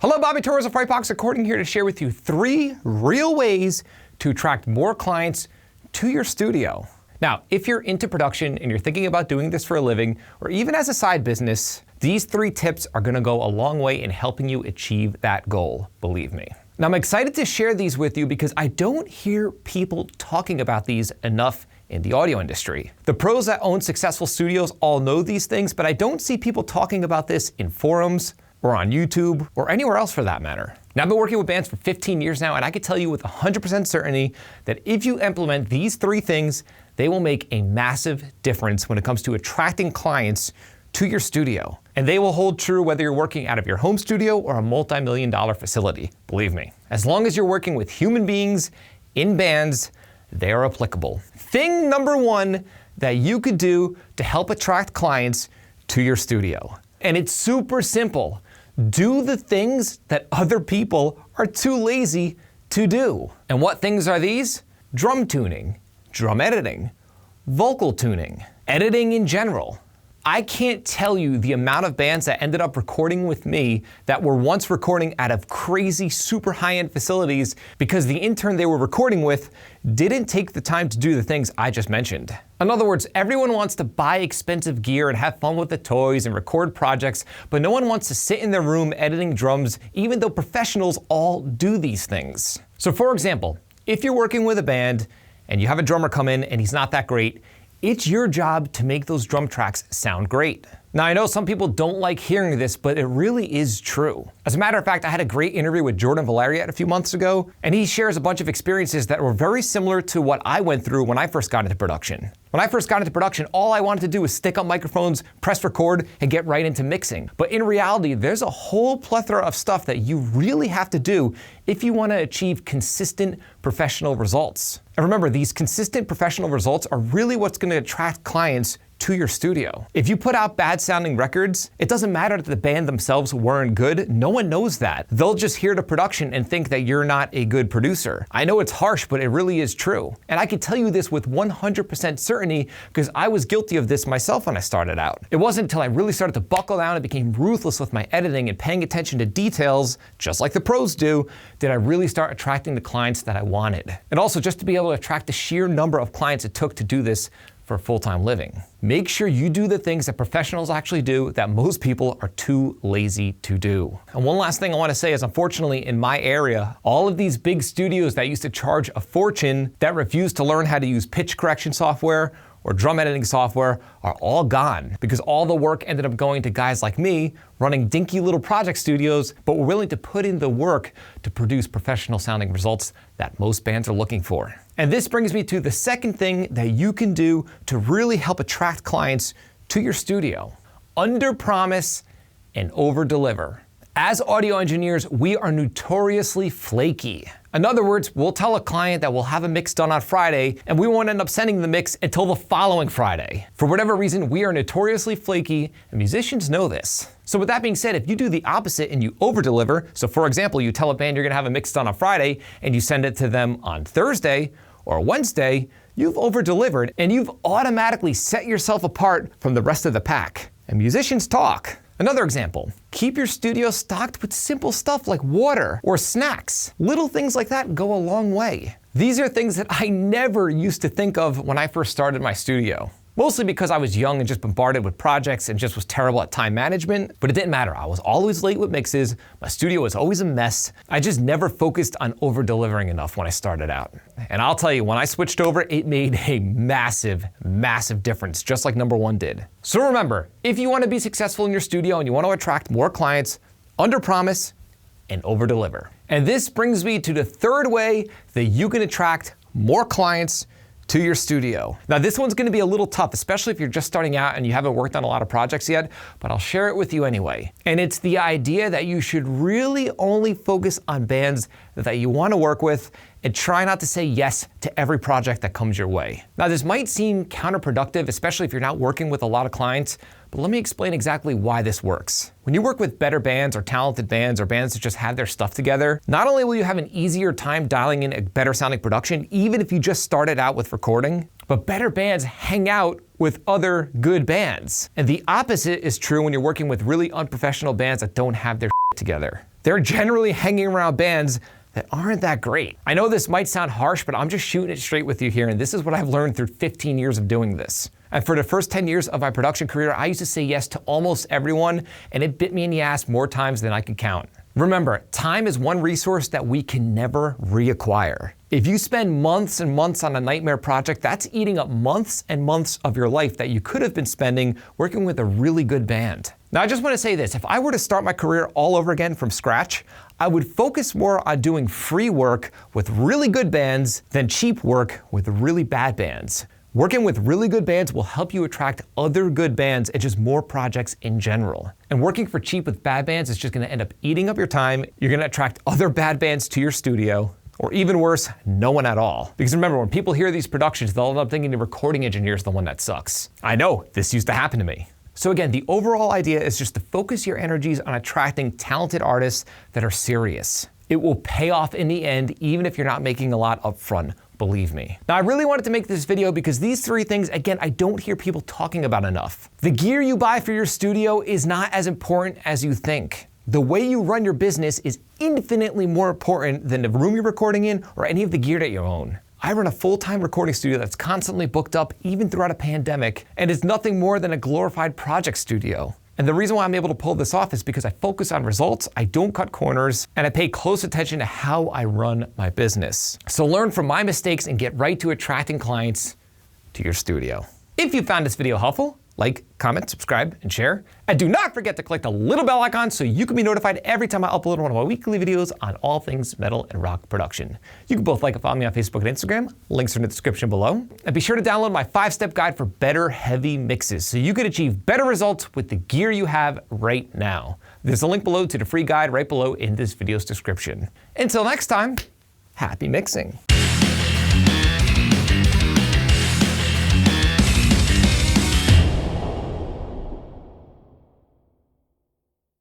Hello, Bobby Torres of Frightbox recording here to share with you 3 real ways to attract more clients to your studio. Now, if you're into production and you're thinking about doing this for a living or even as a side business, these 3 tips are gonna go a long way in helping you achieve that goal, believe me. Now, I'm excited to share these with you because I don't hear people talking about these enough in the audio industry. The pros that own successful studios all know these things, but I don't see people talking about this in forums or on YouTube or anywhere else for that matter. Now, I've been working with bands for 15 years now, and I can tell you with 100% certainty that if you implement these 3 things, they will make a massive difference when it comes to attracting clients to your studio. And they will hold true whether you're working out of your home studio or a multi-million-dollar facility, believe me. As long as you're working with human beings in bands, they are applicable. Thing number 1 that you could do to help attract clients to your studio. And it's super simple. Do the things that other people are too lazy to do. And what things are these? Drum tuning, drum editing, vocal tuning, editing in general. I can't tell you the amount of bands that ended up recording with me that were once recording out of crazy, super high-end facilities because the intern they were recording with didn't take the time to do the things I just mentioned. In other words, everyone wants to buy expensive gear and have fun with the toys and record projects, but no one wants to sit in their room editing drums, even though professionals all do these things. So for example, if you're working with a band and you have a drummer come in and he's not that great, it's your job to make those drum tracks sound great. Now, I know some people don't like hearing this, but it really is true. As a matter of fact, I had a great interview with Jordan Valeriat a few months ago, and he shares a bunch of experiences that were very similar to what I went through when I first got into production. When I first got into production, all I wanted to do was stick up microphones, press record, and get right into mixing. But in reality, there's a whole plethora of stuff that you really have to do if you want to achieve consistent professional results. And remember, these consistent professional results are really what's going to attract clients to your studio. If you put out bad sounding records, it doesn't matter that the band themselves weren't good. No one knows that. They'll just hear the production and think that you're not a good producer. I know it's harsh, but it really is true. And I can tell you this with 100% certainty because I was guilty of this myself when I started out. It wasn't until I really started to buckle down and became ruthless with my editing and paying attention to details, just like the pros do, did I really start attracting the clients that I wanted. And also just to be able to attract the sheer number of clients it took to do this for a full-time living. Make sure you do the things that professionals actually do that most people are too lazy to do. And one last thing I want to say is, unfortunately, in my area, all of these big studios that used to charge a fortune that refused to learn how to use pitch correction software or drum editing software are all gone because all the work ended up going to guys like me running dinky little project studios, but were willing to put in the work to produce professional sounding results that most bands are looking for. And this brings me to the second thing that you can do to really help attract clients to your studio. Under-promise and over-deliver. As audio engineers, we are notoriously flaky. In other words, we'll tell a client that we'll have a mix done on Friday, and we won't end up sending the mix until the following Friday. For whatever reason, we are notoriously flaky, and musicians know this. So with that being said, if you do the opposite and you over-deliver, so for example, you tell a band you're gonna have a mix done on Friday, and you send it to them on Thursday or Wednesday, you've over-delivered, and you've automatically set yourself apart from the rest of the pack. And musicians talk. Another example, keep your studio stocked with simple stuff like water or snacks. Little things like that go a long way. These are things that I never used to think of when I first started my studio. Mostly because I was young and just bombarded with projects and just was terrible at time management, but it didn't matter. I was always late with mixes, my studio was always a mess. I just never focused on over-delivering enough when I started out. And I'll tell you, when I switched over, it made a massive, massive difference, just like number 1 did. So remember, if you want to be successful in your studio and you want to attract more clients, under-promise and over-deliver. And this brings me to the 3rd way that you can attract more clients to your studio. Now this one's gonna be a little tough, especially if you're just starting out and you haven't worked on a lot of projects yet, but I'll share it with you anyway. And it's the idea that you should really only focus on bands that you wanna work with and try not to say yes to every project that comes your way. Now this might seem counterproductive, especially if you're not working with a lot of clients, but let me explain exactly why this works. When you work with better bands or talented bands or bands that just have their stuff together, not only will you have an easier time dialing in a better sounding production, even if you just started out with recording, but better bands hang out with other good bands. And the opposite is true when you're working with really unprofessional bands that don't have their together. they're generally hanging around bands that aren't that great. I know this might sound harsh, but I'm just shooting it straight with you here, and this is what I've learned through 15 years of doing this. And for the first 10 years of my production career, I used to say yes to almost everyone, and it bit me in the ass more times than I can count. Remember, time is one resource that we can never reacquire. If you spend months and months on a nightmare project, that's eating up months and months of your life that you could have been spending working with a really good band. Now, I just want to say this, if I were to start my career all over again from scratch, I would focus more on doing free work with really good bands than cheap work with really bad bands. Working with really good bands will help you attract other good bands and just more projects in general. And working for cheap with bad bands is just gonna end up eating up your time. You're gonna attract other bad bands to your studio, or even worse, no one at all. Because remember, when people hear these productions, they'll end up thinking the recording engineer is the one that sucks. I know, this used to happen to me. So again, the overall idea is just to focus your energies on attracting talented artists that are serious. It will pay off in the end, even if you're not making a lot up front. Believe me. Now, I really wanted to make this video because these three things, again, I don't hear people talking about enough. The gear you buy for your studio is not as important as you think. The way you run your business is infinitely more important than the room you're recording in or any of the gear that you own. I run a full-time recording studio that's constantly booked up even throughout a pandemic, and it's nothing more than a glorified project studio. And the reason why I'm able to pull this off is because I focus on results, I don't cut corners, and I pay close attention to how I run my business. So learn from my mistakes and get right to attracting clients to your studio. If you found this video helpful, like, comment, subscribe, and share. And do not forget to click the little bell icon so you can be notified every time I upload one of my weekly videos on all things metal and rock production. You can both like and follow me on Facebook and Instagram. Links are in the description below. And be sure to download my 5-step guide for better heavy mixes so you can achieve better results with the gear you have right now. There's a link below to the free guide right below in this video's description. Until next time, happy mixing.